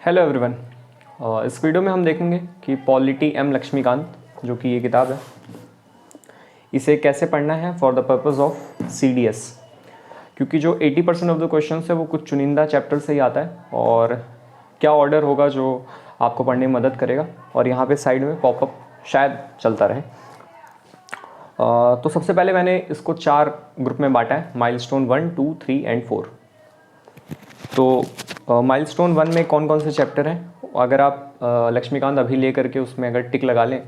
Hello everyone. इस video में हम देखेंगे कि पॉलिटी एम लक्ष्मीकांत जो कि ये किताब है, इसे कैसे पढ़ना है for the purpose of CDS। क्योंकि जो 80% ऑफ द क्वेश्चन है वो कुछ चुनिंदा चैप्टर से ही आता है और क्या ऑर्डर होगा जो आपको पढ़ने में मदद करेगा। और यहाँ पे साइड में पॉपअप शायद चलता रहे। तो सबसे पहले मैंने इसको 4 ग्रुप में बांटा है, माइलस्टोन 1, 2, 3 एंड 4। तो माइलस्टोन 1 में कौन कौन से चैप्टर हैं, अगर आप लक्ष्मीकांत अभी ले करके उसमें अगर टिक लगा लें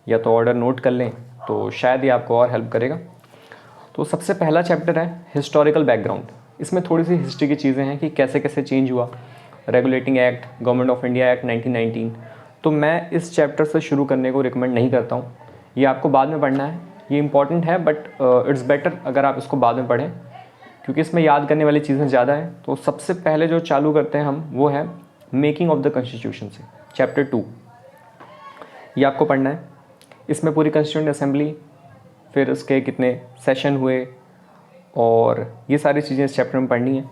या तो ऑर्डर नोट कर लें तो शायद ये आपको और हेल्प करेगा। तो सबसे पहला चैप्टर है हिस्टोरिकल बैकग्राउंड। इसमें थोड़ी सी हिस्ट्री की चीज़ें हैं कि कैसे कैसे चेंज हुआ, regulating act, government of India act 1919। तो मैं इस चैप्टर से शुरू करने को रिकमेंड नहीं करता हूँ, ये आपको बाद में पढ़ना है। ये इंपॉर्टेंट है बट इट्स बेटर अगर आप इसको बाद में पढ़ें क्योंकि इसमें याद करने वाली चीज़ें ज़्यादा हैं। तो सबसे पहले जो चालू करते हैं हम वो है मेकिंग ऑफ द कॉन्स्टिट्यूशन से, चैप्टर 2। ये आपको पढ़ना है। इसमें पूरी कॉन्स्टिट्यूएंट असेंबली, फिर उसके कितने सेशन हुए और ये सारी चीज़ें इस चैप्टर में पढ़नी है।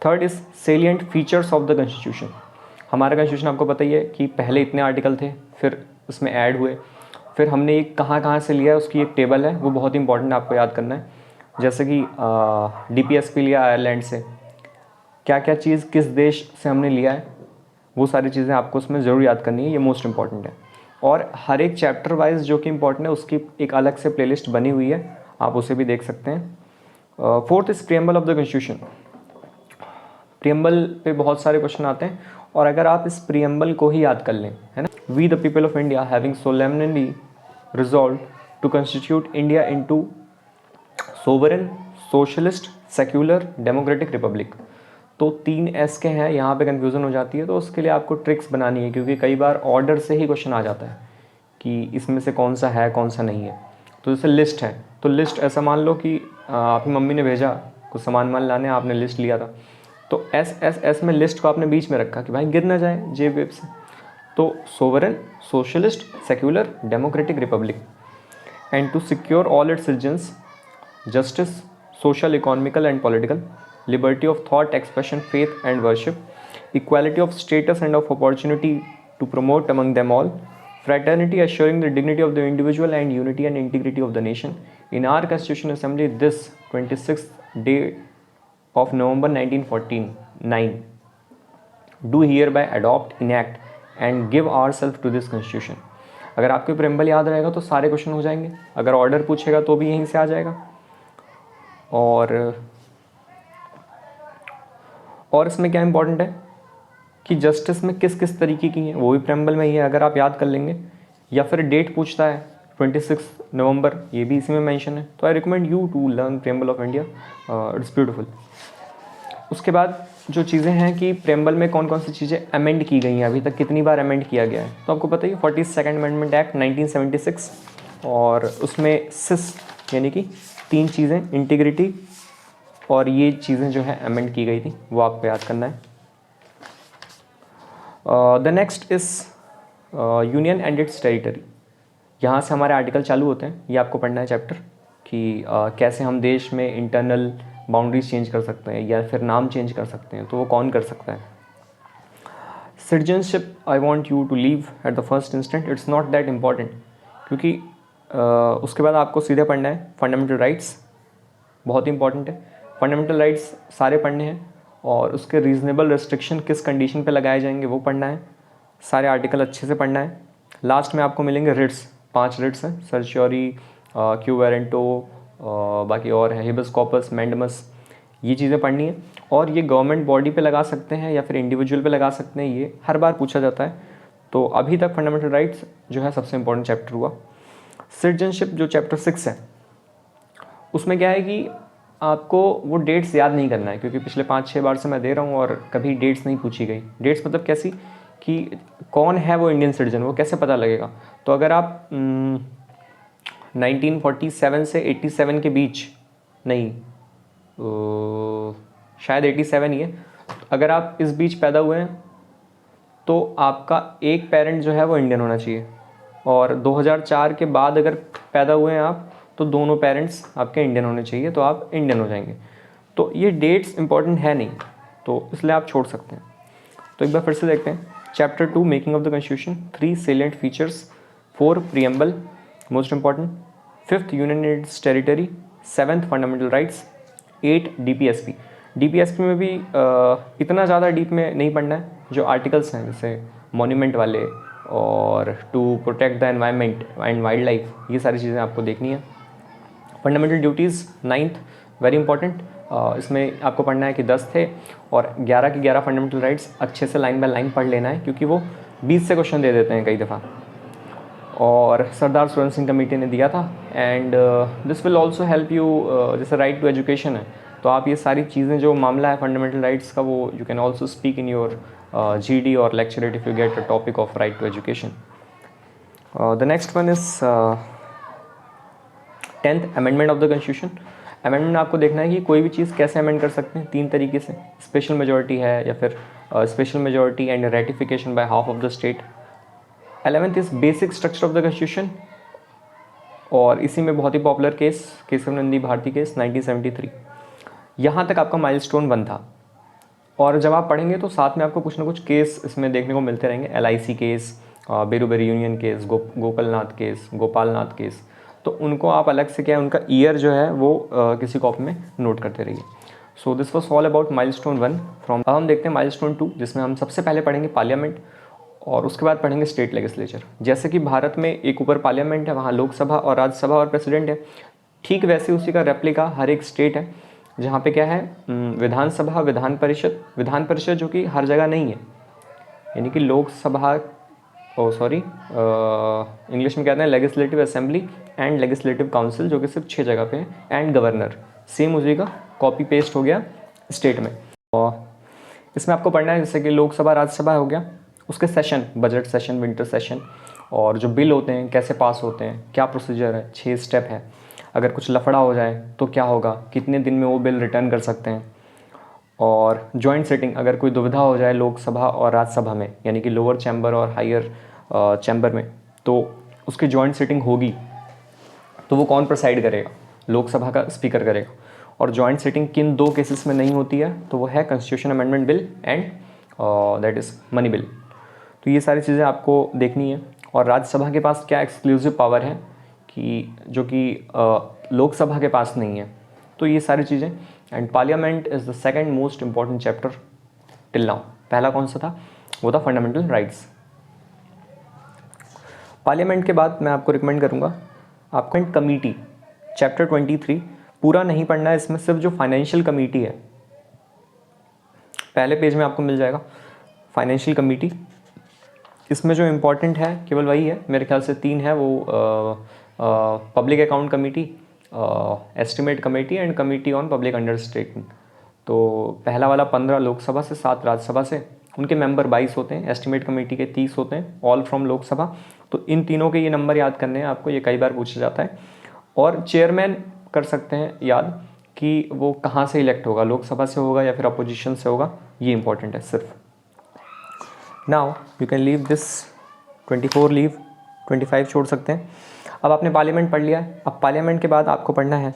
Third is salient features of the constitution. हमारा कॉन्स्टिट्यूशन आपको पता ही है कि पहले इतने आर्टिकल थे, फिर उसमें ऐड हुए, फिर हमने ये कहाँ कहाँ से लिया है उसकी एक टेबल है, वो बहुत इंपॉर्टेंट आपको याद करना है। जैसे कि DPSP लिया आयरलैंड से, क्या क्या चीज़ किस देश से हमने लिया है, वो सारी चीज़ें आपको उसमें ज़रूर याद करनी है, ये मोस्ट इंपॉर्टेंट है। और हर एक चैप्टर वाइज जो कि इंपॉर्टेंट है उसकी एक अलग से प्लेलिस्ट बनी हुई है, आप उसे भी देख सकते हैं। Fourth is preamble of the constitution. Preamble पे बहुत सारे क्वेश्चन आते हैं और अगर आप इस प्रियम्बल को ही याद कर लें, है ना, we the people of India having solemnly resolve to constitute India into sovereign, socialist, secular, democratic republic. तो 3 S के हैं, यहाँ पे कन्फ्यूज़न हो जाती है। तो उसके लिए आपको ट्रिक्स बनानी है क्योंकि कई बार ऑर्डर से ही क्वेश्चन आ जाता है कि इसमें से कौन सा है कौन सा नहीं है। तो जैसे लिस्ट है, तो लिस्ट ऐसा मान लो कि आपकी मम्मी ने भेजा कुछ सामान लाने, आपने लिस्ट लिया था, तो S में लिस्ट को आपने बीच में रखा कि भाई गिर ना जाए जेब वेब से। तो sovereign, socialist, secular, democratic republic and to secure all its citizens justice, social, economical and political, liberty of thought, expression, faith and worship, equality of status and of opportunity to promote among them all, fraternity assuring the dignity of the individual and unity and integrity of the nation. In our Constitution Assembly this 26th day of November 1949 do hereby adopt, enact and give ourselves to this constitution. अगर आपको preamble याद रहेगा तो सारे question हो जाएंगे, अगर order पूछेगा तो भी यहीं से आ जाएगा। और इसमें क्या इंपॉर्टेंट है कि जस्टिस में किस किस तरीके की है वो भी प्रेम्बल में ही है, अगर आप याद कर लेंगे। या फिर डेट पूछता है 26 नवंबर, ये भी इसी में मेंशन है। तो I recommend you to learn preamble of India, it's beautiful. उसके बाद जो चीज़ें हैं कि प्रेम्बल में कौन कौन सी चीज़ें अमेंड की गई हैं, अभी तक कितनी बार अमेंड किया गया है, तो आपको पता ही 42nd अमेंडमेंट एक्ट 1976, और उसमें सिस यानी कि 3 चीज़ें, इंटीग्रिटी और ये चीज़ें जो है अमेंड की गई थी, वो आपको याद करना है। The next is union and it's territory. यहाँ से हमारे आर्टिकल चालू होते हैं, ये आपको पढ़ना है चैप्टर कि कैसे हम देश में इंटरनल बाउंड्रीज चेंज कर सकते हैं या फिर नाम चेंज कर सकते हैं, तो वो कौन कर सकता है। Citizenship I want you to leave at the first instant, it's not that important, क्योंकि उसके बाद आपको सीधे पढ़ना है फंडामेंटल राइट्स, बहुत इंपॉर्टेंट है। फंडामेंटल राइट्स सारे पढ़ने हैं और उसके रीजनेबल रेस्ट्रिक्शन किस कंडीशन पे लगाए जाएंगे वो पढ़ना है, सारे आर्टिकल अच्छे से पढ़ना है। लास्ट में आपको मिलेंगे रिट्स, 5 रिट्स हैं, सर्च्योरी, क्यू वारंटो, बाकी और है हेबस कॉर्पस, मैंडमस, ये चीज़ें पढ़नी है। और ये गवर्नमेंट बॉडी पे लगा सकते हैं या फिर इंडिविजुअल पे लगा सकते हैं, ये हर बार पूछा जाता है। तो अभी तक फंडामेंटल राइट्स जो है सबसे इंपॉर्टेंट चैप्टर हुआ। सिटीजनशिप जो चैप्टर 6 है उसमें क्या है कि आपको वो डेट्स याद नहीं करना है, क्योंकि पिछले 5-6 बार से मैं दे रहा हूँ और कभी डेट्स नहीं पूछी गई। डेट्स मतलब कैसी कि कौन है वो इंडियन सिटीजन, वो कैसे पता लगेगा। तो अगर आप 1947 से 87 के बीच, नहीं शायद 87 ही है, अगर आप इस बीच पैदा हुए हैं तो आपका एक पेरेंट जो है वो इंडियन होना चाहिए, और 2004 के बाद अगर पैदा हुए हैं आप तो दोनों पेरेंट्स आपके इंडियन होने चाहिए, तो आप इंडियन हो जाएंगे। तो ये डेट्स इंपॉर्टेंट है नहीं, तो इसलिए आप छोड़ सकते हैं। तो एक बार फिर से देखते हैं। Chapter 2 making of the constitution, 3 salient features, 4 preamble most important, 5th union territory, 7th fundamental rights, 8 DPSP. DPSP में भी इतना ज़्यादा डीप में नहीं पढ़ना है। जो आर्टिकल्स हैं जैसे मॉन्यूमेंट वाले और to protect the environment and wildlife, ये सारी चीज़ें आपको देखनी है। Fundamental duties 9th very important, इसमें आपको पढ़ना है कि 10 थे और 11 के 11 फंडामेंटल राइट्स अच्छे से लाइन बाय लाइन पढ़ लेना है, क्योंकि वो 20 से क्वेश्चन दे देते हैं कई दफ़ा, और सरदार सुरन सिंह कमेटी ने दिया था। And this will also help you, जैसे राइट टू एजुकेशन है, तो आप ये सारी चीज़ें जो मामला है फंडामेंटल राइट्स का, वो you can also speak in your GD और lecturette if you get a topic of right to education. The next one is 10th amendment of the constitution. Amendment आपको देखना है कि कोई भी चीज़ कैसे अमेंड कर सकते हैं, 3 तरीके से, स्पेशल मेजॉरिटी है या फिर special majority and ratification by half of the state. 11th is basic structure of the constitution, और इसी में बहुत ही popular case Kesavananda Bharati case 1973। यहाँ तक आपका माइलस्टोन 1 था, और जब आप पढ़ेंगे तो साथ में आपको कुछ ना कुछ केस इसमें देखने को मिलते रहेंगे। LIC case, Berubari union case, Golaknath case, Golaknath case, तो उनको आप अलग से क्या है, उनका ईयर जो है वो किसी कॉपी में नोट करते रहिए। So this was all about milestone 1 from. अब हम देखते हैं माइलस्टोन 2, जिसमें हम सबसे पहले पढ़ेंगे पार्लियामेंट और उसके बाद पढ़ेंगे स्टेट लेजिस्लेचर। जैसे कि भारत में एक ऊपर पार्लियामेंट है, वहाँ लोकसभा और राज्यसभा और प्रेसिडेंट है, ठीक वैसे उसी का रेप्लिका हर एक स्टेट है, जहाँ पे क्या है, विधानसभा, विधान परिषद जो कि हर जगह नहीं है, यानी कि लोकसभा, इंग्लिश में कहते हैं legislative assembly and legislative council, जो कि सिर्फ 6 जगह पे है, एंड गवर्नर, सेम उसी का कॉपी पेस्ट हो गया स्टेट में। और इसमें आपको पढ़ना है जैसे कि लोकसभा राज्यसभा हो गया, उसके session, budget session, winter session, और जो बिल होते हैं कैसे पास होते हैं, क्या प्रोसीजर है, 6 स्टेप है, अगर कुछ लफड़ा हो जाए तो क्या होगा, कितने दिन में वो बिल रिटर्न कर सकते हैं, और जॉइंट सिटिंग, अगर कोई दुविधा हो जाए लोकसभा और राज्यसभा में, यानी कि लोअर चैम्बर और हायर चैम्बर में, तो उसकी जॉइंट सिटिंग होगी तो वो कौन प्रिसाइड करेगा, लोकसभा का स्पीकर करेगा। और जॉइंट सिटिंग किन 2 केसेस में नहीं होती है, तो वो है constitution amendment bill and that is money bill. तो ये सारी चीज़ें आपको देखनी है। और राज्यसभा के पास क्या एक्सक्लूसिव पावर है कि जो कि लोकसभा के पास नहीं है, तो ये सारी चीज़ें। And parliament is the second most important chapter till now. पहला कौन सा था, वो था फंडामेंटल राइट्स। पार्लियामेंट के बाद मैं आपको रिकमेंड करूँगा आपको कमेटी, चैप्टर 23 पूरा नहीं पढ़ना है, इसमें सिर्फ जो फाइनेंशियल कमेटी है पहले पेज में आपको मिल जाएगा, फाइनेंशियल कमेटी। इसमें जो इम्पोर्टेंट है केवल वही है, मेरे ख्याल से 3 है, वो public account committee, estimate committee and committee on public undertaking. तो पहला वाला 15 लोकसभा से, 7 राज्यसभा से, उनके मेंबर 22 होते हैं, एस्टिमेट कमेटी के 30 होते हैं, ऑल फ्रॉम लोकसभा। तो इन तीनों के ये नंबर याद करने हैं आपको, ये कई बार पूछा जाता है। और चेयरमैन कर सकते हैं याद कि वो कहाँ से इलेक्ट होगा, लोकसभा से होगा या फिर अपोजिशन से होगा, ये इंपॉर्टेंट है सिर्फ। Now you can leave this 24, leave 25 छोड़ सकते हैं। अब आपने पार्लियामेंट पढ़ लिया है, अब पार्लियामेंट के बाद आपको पढ़ना है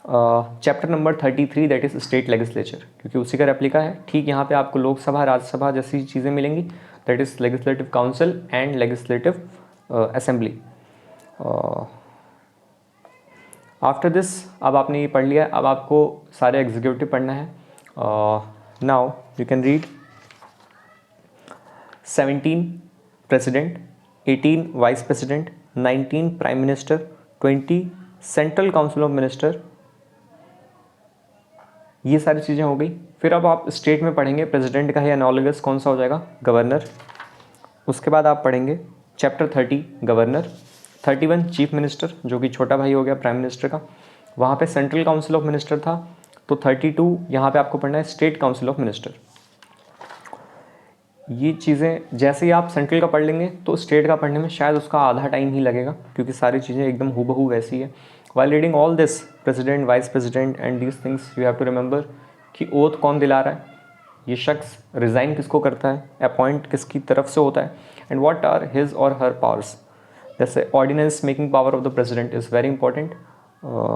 chapter number 33 that is state legislature, क्योंकि उसी का रेप्लिका है। ठीक यहाँ पे आपको लोकसभा, राज्यसभा जैसी चीज़ें मिलेंगी, that is legislative council and legislative assembly. After this, अब आपने ये पढ़ लिया, अब आपको सारे एग्जीक्यूटिव पढ़ना है। Now you can read 17 president, 18 vice president, 19 prime minister, 20 central council of minister, ये सारी चीज़ें हो गई। फिर अब आप स्टेट में पढ़ेंगे, प्रेसिडेंट का है एनालॉगस कौन सा हो जाएगा, गवर्नर। उसके बाद आप पढ़ेंगे चैप्टर 30 गवर्नर, 31 चीफ मिनिस्टर जो कि छोटा भाई हो गया प्राइम मिनिस्टर का, वहाँ पे सेंट्रल काउंसिल ऑफ मिनिस्टर था। तो 32 यहाँ पे आपको पढ़ना है स्टेट काउंसिल ऑफ मिनिस्टर। ये चीज़ें जैसे ही आप सेंट्रल का पढ़ लेंगे तो स्टेट का पढ़ने में शायद उसका आधा टाइम ही लगेगा, क्योंकि सारी चीज़ें एकदम हूबहू वैसी है। While reading all this president, vice president and these things you have to remember कि ओथ कौन दिला रहा है, ये शख्स रिज़ाइन किसको करता है, अपॉइंट किसकी तरफ से होता है, एंड व्हाट आर हिज और हर पावर्स। जैसे ordinance making power of the president is very important,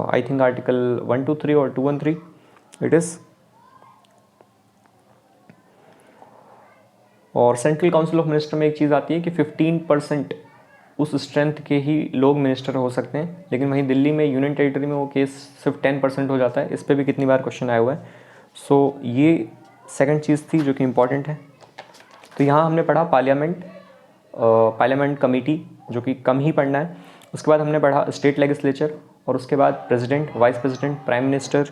I think article 123 और 213 इट इज़। और सेंट्रल काउंसिल ऑफ मिनिस्टर में एक चीज़ आती है कि 15% उस स्ट्रेंथ के ही लोग मिनिस्टर हो सकते हैं, लेकिन वहीं दिल्ली में यूनियन टेरिटरी में वो केस सिर्फ 10% हो जाता है। इस पर भी कितनी बार क्वेश्चन आया हुआ है। सो ये सेकंड चीज़ थी जो कि इम्पॉर्टेंट है। तो यहाँ हमने पढ़ा पार्लियामेंट कमेटी, जो कि कम ही पढ़ना है। उसके बाद हमने पढ़ा स्टेट लेजिस्लेचर, और उसके बाद president, vice president, prime minister,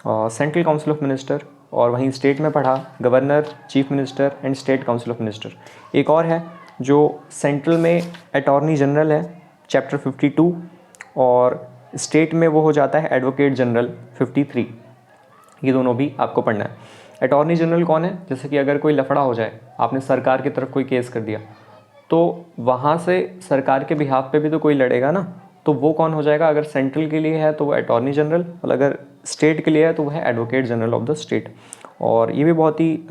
central council of minister, और वहीं स्टेट में पढ़ा governor, chief minister and state council of minister. एक और है जो सेंट्रल में अटॉर्नी जनरल है, चैप्टर 52, और स्टेट में वो हो जाता है एडवोकेट जनरल 53। ये दोनों भी आपको पढ़ना है। अटॉर्नी जनरल कौन है? जैसे कि अगर कोई लफड़ा हो जाए, आपने सरकार की तरफ कोई केस कर दिया, तो वहाँ से सरकार के बिहाफ पे भी तो कोई लड़ेगा ना, तो वो कौन हो जाएगा? अगर सेंट्रल के लिए है तो वो अटॉर्नी जनरल, और अगर स्टेट के लिए है तो वो है advocate general of the state. और ये भी बहुत ही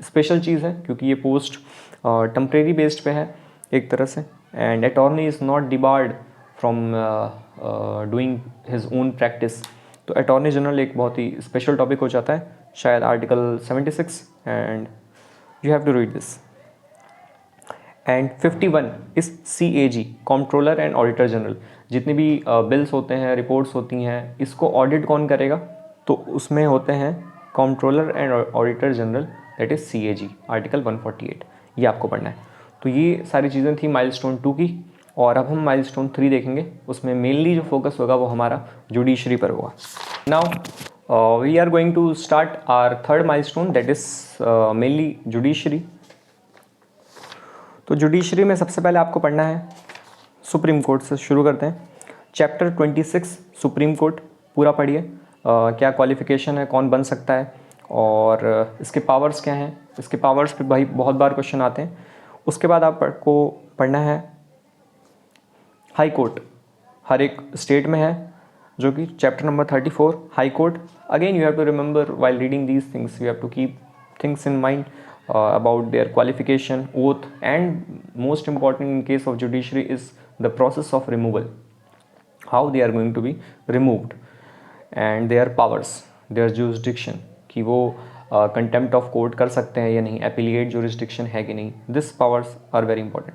स्पेशल चीज़ है, क्योंकि ये पोस्ट टेम्परेरी बेस्ड पे है एक तरह से, and attorney is not debarred from doing his own practice. तो अटॉर्नी जनरल एक बहुत ही स्पेशल टॉपिक हो जाता है, शायद article 76, and you have to read this. And 51 is CAG, controller and auditor general. जितनी भी बिल्स होते हैं, रिपोर्ट्स होती हैं, इसको ऑडिट कौन करेगा? तो उसमें होते हैं controller and auditor general, that is CAG, article 148। ये आपको पढ़ना है। तो ये सारी चीज़ें थी माइलस्टोन 2 की, और अब हम माइलस्टोन 3 देखेंगे। उसमें मेनली जो फोकस होगा वो हमारा जुडिशरी पर होगा। Now we are going to start our third milestone, that is mainly judiciary. तो जुडिशरी में सबसे पहले आपको पढ़ना है सुप्रीम कोर्ट से शुरू करते हैं। चैप्टर 26 सुप्रीम कोर्ट पूरा पढ़िए। क्या क्वालिफ़िकेशन है, कौन बन सकता है, और इसके पावर्स क्या हैं। इसके पावर्स पे भाई बहुत बार क्वेश्चन आते हैं। उसके बाद आपको पढ़ना है हाई कोर्ट, हर एक स्टेट में है, जो कि chapter number 34 high court. Again you have to remember while reading these things, you have to keep things in mind about their qualification, oath, and most important in case of judiciary is the process of removal, how they are going to be removed, and their powers, their jurisdiction, कि वो contempt of court कर सकते हैं या नहीं, appellate jurisdiction है कि नहीं, this powers are very important.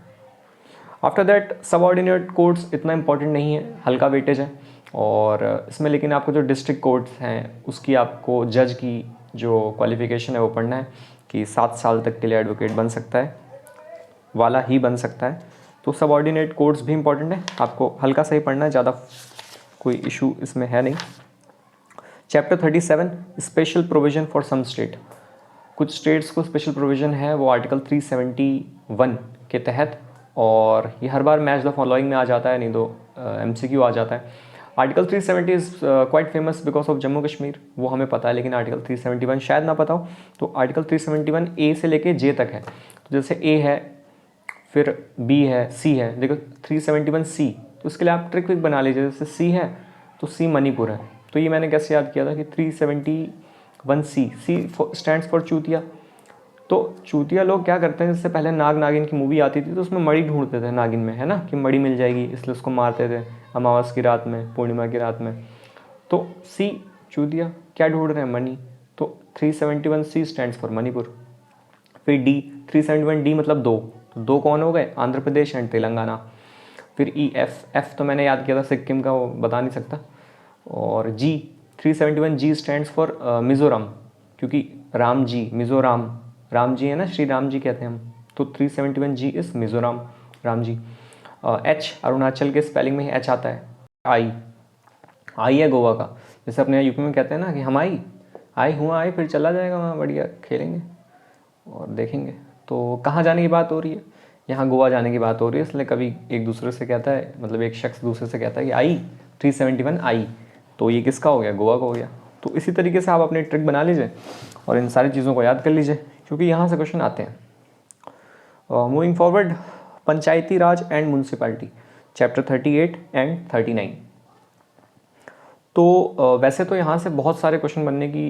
After that subordinate courts इतना इंपॉर्टेंट नहीं है, हल्का वेटेज है। और इसमें लेकिन आपको जो डिस्ट्रिक्ट कोर्ट्स हैं उसकी आपको जज की जो क्वालिफ़िकेशन है वो पढ़ना है कि 7 साल तक के लिए एडवोकेट बन सकता है वाला ही बन सकता है। तो सबऑर्डिनेट कोर्ट्स भी इंपॉर्टेंट है, आपको हल्का सा ही पढ़ना है, ज़्यादा कोई इशू इसमें है नहीं। Chapter 37 special provision for some state. कुछ स्टेट्स को स्पेशल प्रोविज़न है वो आर्टिकल 371 के तहत, और ये हर बार मैच द फॉलोइंग में आ जाता है, नहीं तो MCQ आ जाता है। Article 370 is quite famous because of Jammu Kashmir, वो हमें पता है, लेकिन आर्टिकल 371 शायद ना पता हो। तो आर्टिकल 371 A से लेके J तक है। तो जैसे A है, फिर B है, C है। देखो 371 C, तो उसके लिए आप ट्रिक विक बना लीजिए। जैसे C है तो C मणिपुर है, तो ये मैंने कैसे याद किया था कि 371 C स्टैंड्स फॉर चूतिया। तो चूतिया लोग क्या करते हैं, जैसे पहले नाग नागिन की मूवी आती थी तो उसमें मणि ढूंढते थे नागिन में, है ना, कि मणि मिल जाएगी, इसलिए उसको मारते थे अमावस की रात में, पूर्णिमा की रात में। तो C चूतिया क्या ढूंढ रहे हैं, मणि। तो 371 C स्टैंड्स फॉर मणिपुर। फिर D 371 D मतलब दो, तो दो कौन हो गए, आंध्र प्रदेश एंड तेलंगाना। फिर E F तो मैंने याद किया था सिक्किम का, वो बता नहीं सकता। और G 371 G stands for Mizoram, क्योंकि राम जी, मिज़ोराम राम जी है ना, श्री राम जी कहते हैं हम। तो 371 G इस मिज़ोरम, राम जी। H अरुणाचल के स्पेलिंग में ही H आता है। आई है गोवा का, जैसे अपने यूपी में कहते हैं ना कि हम आई फिर चला जाएगा वहाँ, बढ़िया खेलेंगे और देखेंगे। तो कहाँ जाने की बात हो रही है, यहाँ गोवा जाने की बात हो रही है। इसलिए कभी एक दूसरे से कहता है, मतलब एक शख्स दूसरे से कहता है कि आई 371 आई, तो ये किसका हो गया, गोवा का हो गया। तो इसी तरीके से आप अपने ट्रिक बना लीजिए और इन सारी चीज़ों को याद कर लीजिए, क्योंकि यहाँ से क्वेश्चन आते हैं। Moving forward, Panchayati Raj and municipality, chapter 38 and 39। तो वैसे तो यहाँ से बहुत सारे क्वेश्चन बनने की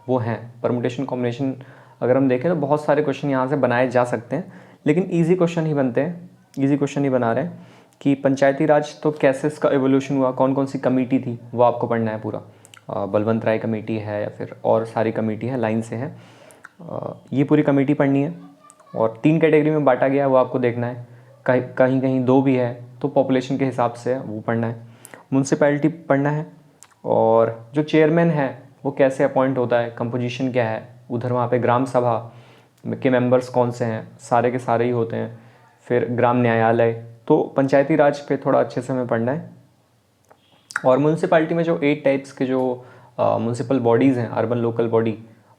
वो हैं, परमुटेशन कॉम्बिनेशन अगर हम देखें तो बहुत सारे क्वेश्चन यहाँ से बनाए जा सकते हैं, लेकिन इजी क्वेश्चन ही बनते हैं, इजी क्वेश्चन ही बना रहे हैं कि पंचायती राज तो कैसे इसका एवोल्यूशन हुआ, कौन कौन सी कमेटी थी, वो आपको पढ़ना है पूरा। बलवंत राय कमेटी है या फिर और सारी कमेटी है, लाइन से है। ये पूरी कमेटी पढ़नी है और 3 कैटेगरी में बांटा गया है, वो आपको देखना है। कहीं कहीं 2 भी है तो पॉपुलेशन के हिसाब से वो पढ़ना है। म्यूनसिपैलिटी पढ़ना है और जो चेयरमैन है वो कैसे अपॉइंट होता है, कंपोजिशन क्या है, उधर वहाँ पे ग्राम सभा के मेंबर्स कौन से हैं, सारे के सारे ही होते हैं। फिर ग्राम न्यायालय, तो पंचायती राज पे थोड़ा अच्छे से हमें पढ़ना है। और म्यूनसिपैलिटी में जो 8 टाइप्स के जो म्यूनसिपल बॉडीज़ हैं, अर्बन लोकल बॉडी,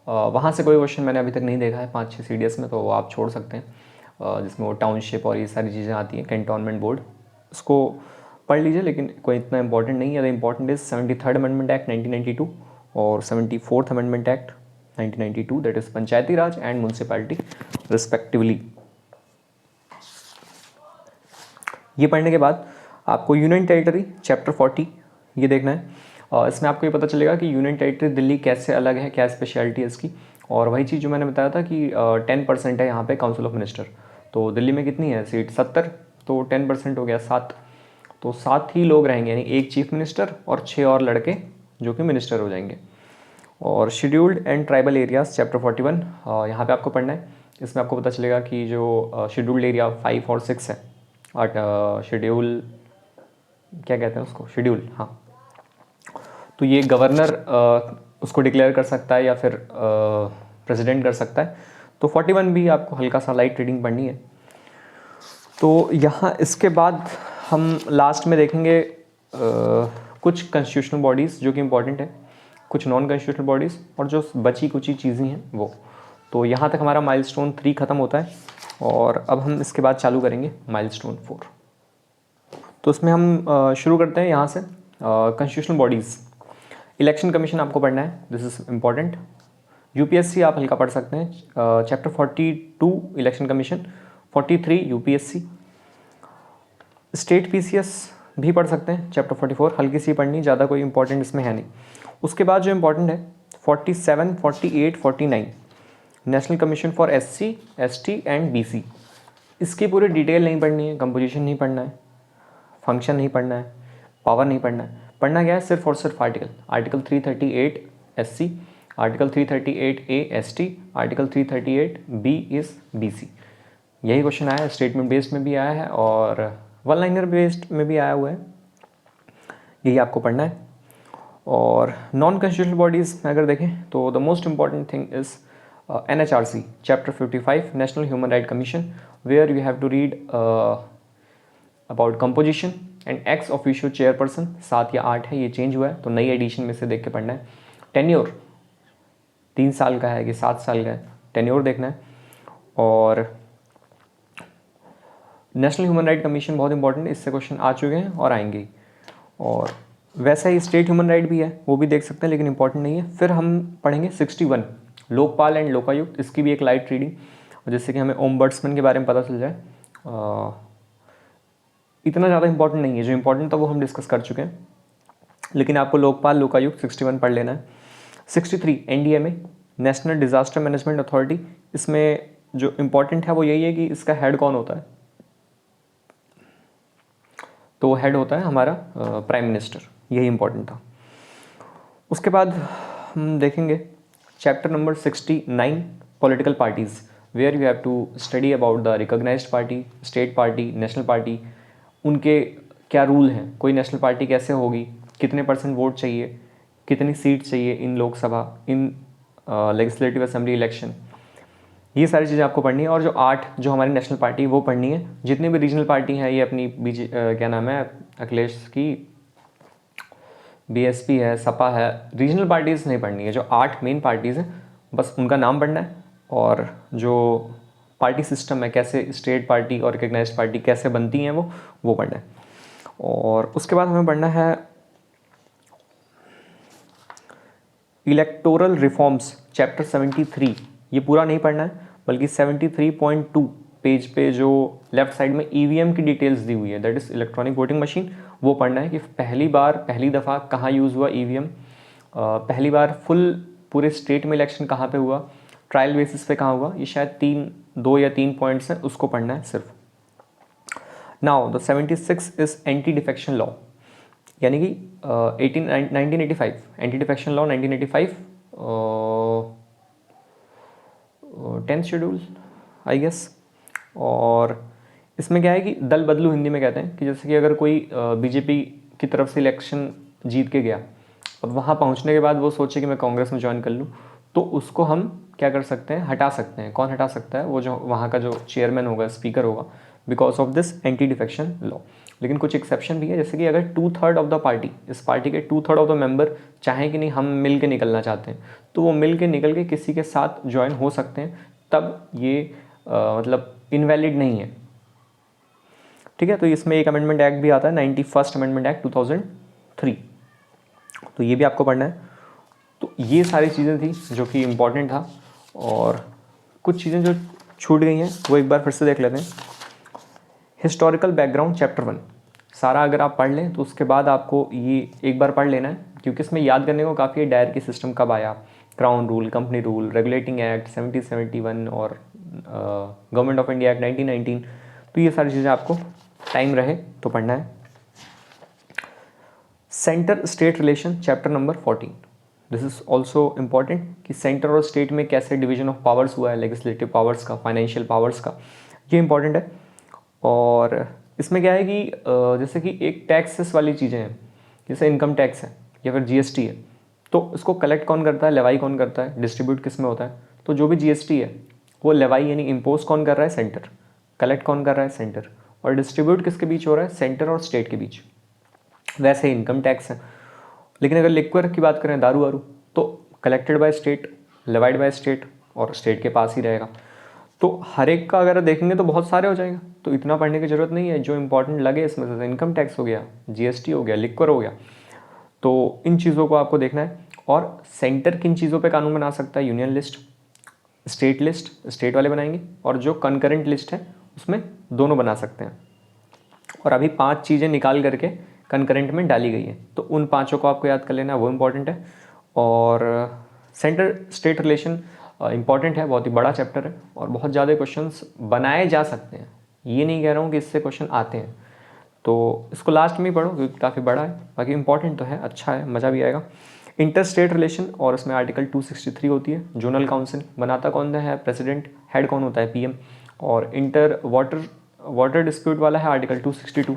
वहाँ से कोई क्वेश्चन मैंने अभी तक नहीं देखा है 5-6 CDS में, तो वो आप छोड़ सकते हैं, जिसमें वो टाउनशिप और ये सारी चीज़ें आती हैं, कैंटोनमेंट बोर्ड, उसको पढ़ लीजिए, लेकिन कोई इतना इंपॉर्टेंट नहीं है। The important is 73rd amendment act 1992 और 74th amendment act 1992, that is Panchayati Raj and municipality respectively. ये पढ़ने के बाद आपको यूनियन टेरिटरी चैप्टर 40 ये देखना है। इसमें आपको ये पता चलेगा कि यूनियन टेरिटरी दिल्ली कैसे अलग है, क्या स्पेशलिटी है इसकी। और वही चीज़ जो मैंने बताया था कि 10% है यहाँ पे काउंसिल ऑफ मिनिस्टर, तो दिल्ली में कितनी है सीट, 70, तो 10% हो गया 7, तो 7 ही लोग रहेंगे, यानी 1 चीफ मिनिस्टर और 6 और लड़के जो कि मिनिस्टर हो जाएंगे। और scheduled and tribal areas chapter 41 यहाँ पे आपको पढ़ना है। इसमें आपको पता चलेगा कि जो शेड्यूल्ड एरिया 5 और 6 है, शेड्यूल क्या कहते हैं उसको, शेड्यूल, हाँ, तो ये गवर्नर उसको डिक्लेयर कर सकता है या फिर प्रेसिडेंट कर सकता है। तो 41 भी आपको हल्का सा लाइट रीडिंग पढ़नी है। तो यहाँ इसके बाद हम लास्ट में देखेंगे कुछ कॉन्स्टिट्यूशनल बॉडीज़ जो कि इम्पॉर्टेंट है, कुछ नॉन कॉन्स्टिट्यूशनल बॉडीज़, और जो बची कुची चीज़ें हैं वो। तो यहाँ तक हमारा माइलस्टोन 3 ख़त्म होता है और अब हम इसके बाद चालू करेंगे माइलस्टोन 4। तो इसमें हम शुरू करते हैं यहाँ से कॉन्स्टिट्यूशनल बॉडीज़। इलेक्शन कमीशन आपको पढ़ना है, दिस इज़ इम्पॉर्टेंट। यूपीएससी आप हल्का पढ़ सकते हैं, chapter 42 election commission, 43 UPSC. State PCS भी पढ़ सकते हैं, चैप्टर 44 हल्की सी पढ़नी, ज़्यादा कोई इंपॉर्टेंट इसमें है नहीं। उसके बाद जो इंपॉर्टेंट है 47, 48, 49 national commission for SC, ST and BC. इसकी पूरी डिटेल नहीं पढ़नी है, कंपोजिशन नहीं पढ़ना है, फंक्शन नहीं पढ़ना है, पावर नहीं पढ़ना है। पढ़ना क्या है, सिर्फ और सिर्फ article 338 SC, article 338 A ST, article 338 B is BC. यही क्वेश्चन आया है, स्टेटमेंट बेस्ड में भी आया है और वन लाइनर बेस्ड में भी आया हुआ है, यही आपको पढ़ना है। और नॉन कॉन्स्टिट्यूशनल बॉडीज़ में अगर देखें तो the most important thing is NHRC chapter 55 national human right commission, where you have to read about composition and ex official chairperson. 7 या 8 है, ये चेंज हुआ है तो नई एडिशन में से देख के पढ़ना है। टेन्योर 3 साल का है कि 7 साल का है, टेन्योर देखना है। और नेशनल ह्यूमन राइट कमीशन बहुत इंपॉर्टेंट है, इससे क्वेश्चन आ चुके हैं और आएंगे। और वैसा ही स्टेट ह्यूमन राइट भी है, वो भी देख सकते हैं लेकिन इंपॉर्टेंट नहीं है। फिर हम पढ़ेंगे 61 लोकपाल एंड लोकायुक्त, इसकी भी एक लाइट रीडिंग, जिससे कि हमें ओम्बड्समैन के बारे में पता चल जाए। इतना ज़्यादा इंपॉर्टेंट नहीं है, जो इंपॉर्टेंट था वो हम डिस्कस कर चुके हैं, लेकिन आपको लोकपाल लोकायुक्त 61 पढ़ लेना है। 63 NDMA national disaster management authority, इसमें जो इम्पॉर्टेंट है वो यही है कि इसका हेड कौन होता है, तो हेड होता है हमारा प्राइम मिनिस्टर, यही इंपॉर्टेंट था। उसके बाद हम देखेंगे chapter number 69 political parties, where you have to study about the recognised party, state party, national party, उनके क्या रूल हैं, कोई नेशनल पार्टी कैसे होगी, कितने % वोट चाहिए, कितनी सीट चाहिए in Lok Sabha, in legislative assembly election, ये सारी चीज़ें आपको पढ़नी है। और जो 8 जो हमारी नेशनल पार्टी वो पढ़नी है। जितनी भी रीजनल पार्टी हैं, ये अपनी क्या नाम है अखिलेश की, BSP है, सपा है, रीजनल पार्टीज़ नहीं पढ़नी है। जो 8 मेन पार्टीज़ हैं बस उनका नाम पढ़ना है, और जो पार्टी सिस्टम है, कैसे स्टेट पार्टी और रिकग्नाइज्ड पार्टी कैसे बनती हैं वो पढ़ना है। और उसके बाद हमें पढ़ना है इलेक्टोरल रिफॉर्म्स चैप्टर 73। ये पूरा नहीं पढ़ना है, बल्कि 73.2 पेज पे जो लेफ्ट साइड में EVM की डिटेल्स दी हुई है, that is electronic voting machine, वो पढ़ना है कि पहली दफ़ा कहाँ यूज़ हुआ EVM, पहली बार फुल पूरे स्टेट में इलेक्शन कहाँ पे हुआ, ट्रायल बेसिस पे कहाँ हुआ, ये शायद 2 या 3 पॉइंट्स हैं, उसको पढ़ना है सिर्फ। Now the 76 is anti defection law, यानी कि 1985 anti defection law 1985 10th schedule I guess. और इसमें क्या है कि दल बदलू हिंदी में कहते हैं कि जैसे कि अगर कोई बीजेपी की तरफ से इलेक्शन जीत के गया और वहाँ पहुँचने के बाद वो सोचे कि मैं कांग्रेस में ज्वाइन कर लूँ, तो उसको हम क्या कर सकते हैं, हटा सकते हैं। कौन हटा सकता है? वो जो वहाँ का जो चेयरमैन होगा, स्पीकर होगा, because of this anti defection law. लेकिन कुछ एक्सेप्शन भी है, जैसे कि अगर 2/3 ऑफ द पार्टी, इस पार्टी के 2/3 ऑफ द मेंबर चाहें कि नहीं हम मिल के निकलना चाहते हैं, तो वो मिल के निकल के किसी के साथ ज्वाइन हो सकते हैं, तब ये मतलब इनवैलिड नहीं है। ठीक है, तो इसमें एक अमेंडमेंट एक्ट भी आता है, 91st अमेंडमेंट एक्ट 2003, तो ये भी आपको पढ़ना है। तो ये सारी चीज़ें थी जो कि इम्पॉर्टेंट था, और कुछ चीज़ें जो छूट गई हैं वो एक बार फिर से देख लेते हैं। हिस्टोरिकल बैकग्राउंड चैप्टर 1 सारा अगर आप पढ़ लें तो उसके बाद आपको ये एक बार पढ़ लेना है, क्योंकि इसमें याद करने को काफ़ी है। डायरकी सिस्टम कब आया, crown rule, company rule, regulating act 1771 और गवर्नमेंट ऑफ इंडिया एक्ट 1919, तो ये सारी चीज़ें आपको टाइम रहे तो पढ़ना है। Centre state relation chapter number 14, this is also important कि सेंटर और स्टेट में कैसे डिवीजन ऑफ पावर्स हुआ है, लेजिस्लेटिव पावर्स का, फाइनेंशियल पावर्स का, ये इंपॉर्टेंट है। और इसमें क्या है कि जैसे कि एक टैक्सेस वाली चीज़ें हैं, जैसे इनकम टैक्स है या फिर जीएसटी है, तो इसको कलेक्ट कौन करता है, लेवाई कौन करता है, डिस्ट्रीब्यूट किस में होता है। तो जो भी जीएसटी है वो लेवाई यानी इम्पोज कौन कर रहा है, सेंटर। कलेक्ट कौन कर रहा है, सेंटर। और डिस्ट्रीब्यूट किसके बीच हो रहा है, सेंटर और स्टेट के बीच। वैसे इनकम टैक्स है, लेकिन अगर लिक्वर की बात करें, दारू वारू, तो collected by state, levied by state, और स्टेट के पास ही रहेगा। तो हर एक का अगर देखेंगे तो बहुत सारे हो जाएगा, तो इतना पढ़ने की ज़रूरत नहीं है। जो इंपॉर्टेंट लगे इसमें से इनकम टैक्स हो गया, जीएसटी हो गया, लिक्वर हो गया, तो इन चीज़ों को आपको देखना है। और सेंटर किन चीज़ों पे कानून बना सकता है, union list, state list, state वाले बनाएंगे, और जो कंकरेंट लिस्ट है उसमें दोनों बना सकते हैं। और अभी 5 चीज़ें निकाल करके कंकरेंट में डाली गई है, तो उन 5 को आपको याद कर लेना, वो इम्पॉर्टेंट है। और सेंटर स्टेट रिलेशन इंपॉर्टेंट है, बहुत ही बड़ा चैप्टर है, और बहुत ज़्यादा क्वेश्चंस बनाए जा सकते हैं। ये नहीं कह रहा हूँ कि इससे क्वेश्चन आते हैं, तो इसको लास्ट में ही पढ़ो क्योंकि काफ़ी बड़ा है, बाकी इंपॉर्टेंट तो है, अच्छा है, मज़ा भी आएगा। इंटर स्टेट रिलेशन, और इसमें आर्टिकल 263 होती है। जोनल काउंसिल बनाता कौन है, प्रेसिडेंट, हेड कौन होता है, पीएम। और इंटर वाटर डिस्प्यूट वाला है आर्टिकल 262,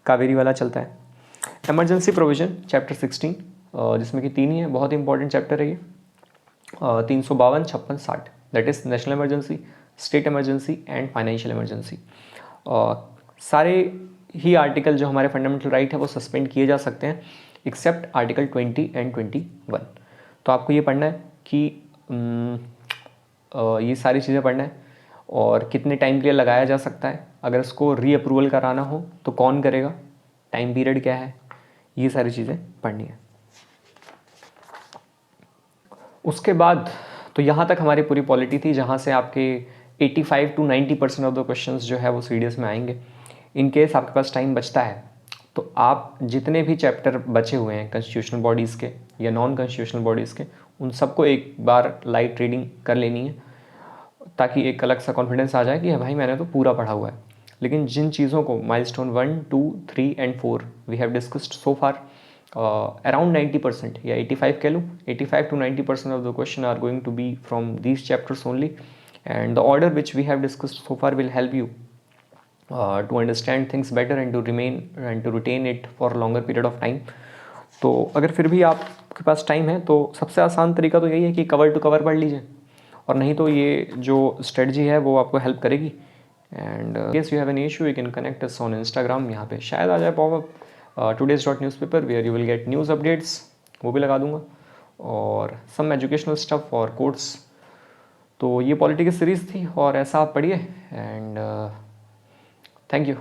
कावेरी वाला चलता है। इमरजेंसी प्रोविजन चैप्टर 16, जिसमें कि 3 ही है, बहुत ही इंपॉर्टेंट चैप्टर है ये, 352, 56, 60, that is national emergency, state emergency and financial emergency. सारे ही आर्टिकल जो हमारे फंडामेंटल राइट है वो सस्पेंड किए जा सकते हैं, एक्सेप्ट आर्टिकल 20 एंड 21। तो आपको ये पढ़ना है कि ये सारी चीज़ें पढ़ना है, और कितने टाइम के लिए लगाया जा सकता है, अगर इसको रीअप्रूवल कराना हो तो कौन करेगा, टाइम पीरियड क्या है, ये सारी चीज़ें पढ़नी है। उसके बाद तो यहाँ तक हमारी पूरी पॉलिटी थी, जहाँ से आपके 85 to 90% ऑफ द क्वेश्चंस जो है वो सीडीएस में आएंगे। इन केस आपके पास टाइम बचता है तो आप जितने भी चैप्टर बचे हुए हैं कॉन्स्टिट्यूशनल बॉडीज़ के या नॉन कॉन्स्टिट्यूशनल बॉडीज़ के, उन सबको एक बार लाइट रीडिंग कर लेनी है, ताकि एक अलग सा कॉन्फिडेंस आ जाए कि भाई मैंने तो पूरा पढ़ा हुआ है। लेकिन जिन चीज़ों को milestone 1, 2, 3 and 4 we have discussed so far, around 90% या 85 कह लूँ, 85 to 90% of the question are going to be from these chapters only, and the order which we have discussed so far will help you to understand things better and to remain and to retain it for a longer period of time. तो अगर फिर भी आपके पास time है तो सबसे आसान तरीका तो यही है कि कवर टू कवर पढ़ लीजिए, और नहीं तो ये जो स्ट्रेटजी है वो आपको हेल्प करेगी। And case you have an issue you can connect us on Instagram, यहाँ पे शायद आ जाए popup today's.newspaper where you will get news updates, वो भी लगा दूंगा, और सम एजुकेशनल स्टफ और कोर्स। तो ये पॉलिटी की सीरीज़ थी, और ऐसा आप पढ़िए, एंड थैंक यू।